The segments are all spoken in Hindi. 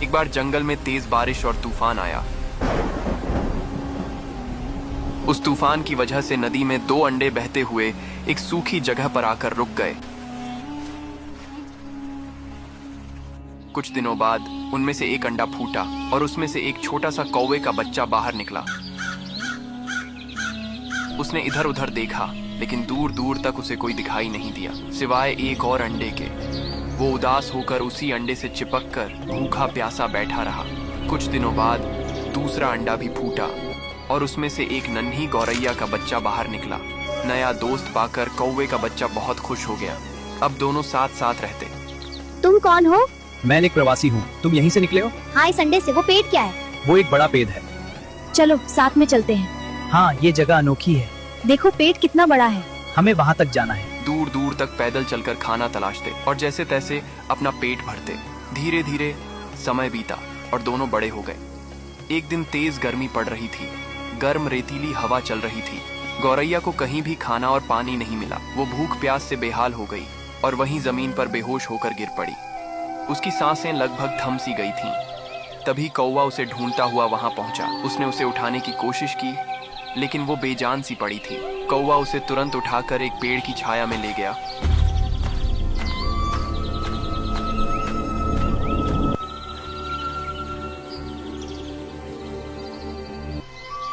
एक बार जंगल में तेज बारिश और तूफान आया। उस तूफान की वजह से नदी में 2 अंडे बहते हुए एक सूखी जगह पर आकर रुक गए। कुछ दिनों बाद उनमें से एक अंडा फूटा और उसमें से एक छोटा सा कौवे का बच्चा बाहर निकला। उसने इधर उधर देखा, लेकिन दूर दूर तक उसे कोई दिखाई नहीं दिया सिवाय एक और अंडे के। वो उदास होकर उसी अंडे से चिपक कर भूखा प्यासा बैठा रहा। कुछ दिनों बाद दूसरा अंडा भी फूटा और उसमें से एक नन्ही गौरैया का बच्चा बाहर निकला। नया दोस्त पाकर कौवे का बच्चा बहुत खुश हो गया। अब दोनों साथ साथ रहते। तुम कौन हो? मैं एक प्रवासी हूँ। तुम यहीं से निकले हो? हाँ, इस अंडे से। वो पेड़ क्या है? वो एक बड़ा पेड़ है। चलो साथ में चलते हैं। हाँ, ये जगह अनोखी है। देखो पेड़ कितना बड़ा है। हमें वहाँ तक जाना है। दूर दूर तक पैदल चलकर खाना तलाशते और जैसे तैसे अपना पेट भरते। धीरे धीरे समय बीता और दोनों बड़े हो गए। एक दिन तेज गर्मी पड़ रही थी। गर्म रेतीली हवा चल रही थी। गौरैया को कहीं भी खाना और पानी नहीं मिला। वो भूख प्यास से बेहाल हो गई और वहीं जमीन पर बेहोश होकर गिर पड़ी। उसकी सांसें लगभग थम सी गई थीं। तभी कौवा उसे ढूंढता हुआ वहां पहुंचा। उसने उसे उठाने की कोशिश की, लेकिन वो बेजान सी पड़ी थी। कौवा उसे तुरंत उठाकर एक पेड़ की छाया में ले गया।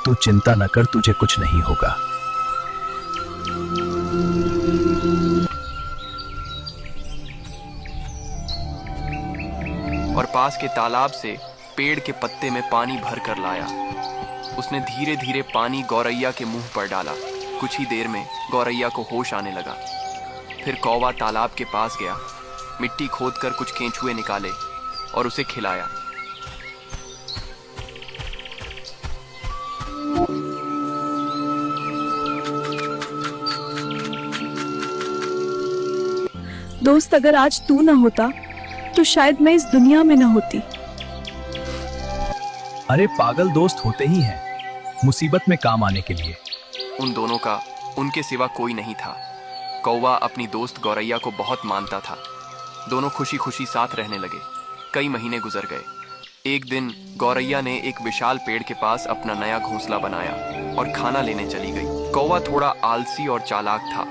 तू चिंता न कर, तुझे कुछ नहीं होगा। और पास के तालाब से पेड़ के पत्ते में पानी भर कर लाया। उसने धीरे धीरे पानी गौरैया के मुंह पर डाला। कुछ ही देर में गौरैया को होश आने लगा। फिर कौवा तालाब के पास गया, मिट्टी खोदकर कुछ केंचुए निकाले और उसे खिलाया। दोस्त, अगर आज तू न होता तो शायद मैं इस दुनिया में न होती। अरे पागल, दोस्त होते ही हैं मुसीबत में काम आने के लिए। उन दोनों का उनके सिवा कोई नहीं था। कौवा अपनी दोस्त गौरैया को बहुत मानता था। दोनों खुशी खुशी साथ रहने लगे। कई महीने गुजर गए। एक दिन गौरैया ने एक विशाल पेड़ के पास अपना नया घोंसला बनाया और खाना लेने चली गई। कौवा थोड़ा आलसी और चालाक था।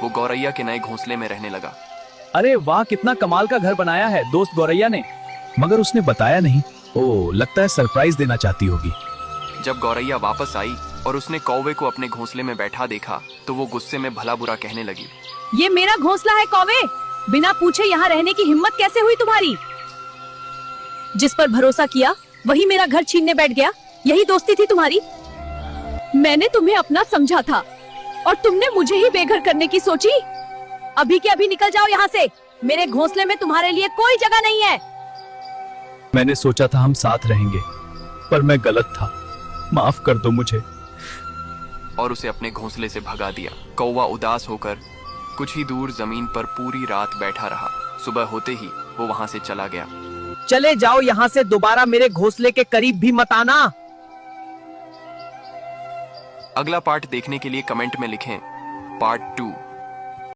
वो गौरैया के नए घोंसले में रहने लगा। अरे वाह, कितना कमाल का घर बनाया है दोस्त गौरैया ने। मगर उसने बताया नहीं। ओह, लगता है सरप्राइज देना चाहती होगी। जब गौरैया वापस आई और उसने कौवे को अपने घोंसले में बैठा देखा तो वो गुस्से में भला बुरा कहने लगी। ये मेरा घोंसला है कौवे। बिना पूछे यहाँ रहने की हिम्मत कैसे हुई तुम्हारी? जिस पर भरोसा किया वही मेरा घर छीनने बैठ गया। यही दोस्ती थी तुम्हारी? मैंने तुम्हें अपना समझा था और तुमने मुझे ही बेघर करने की सोची। अभी के अभी निकल जाओ यहाँ से। मेरे घोंसले में तुम्हारे लिए कोई जगह नहीं है। मैंने सोचा था हम साथ रहेंगे, पर मैं गलत था। माफ कर दो मुझे। और उसे अपने घोंसले से भगा दिया। कौवा उदास होकर कुछ ही दूर जमीन पर पूरी रात बैठा रहा। सुबह होते ही वो वहां से चला गया। चले जाओ यहाँ से, दोबारा मेरे घोंसले के करीब भी मत आना। अगला पार्ट देखने के लिए कमेंट में लिखें पार्ट 2।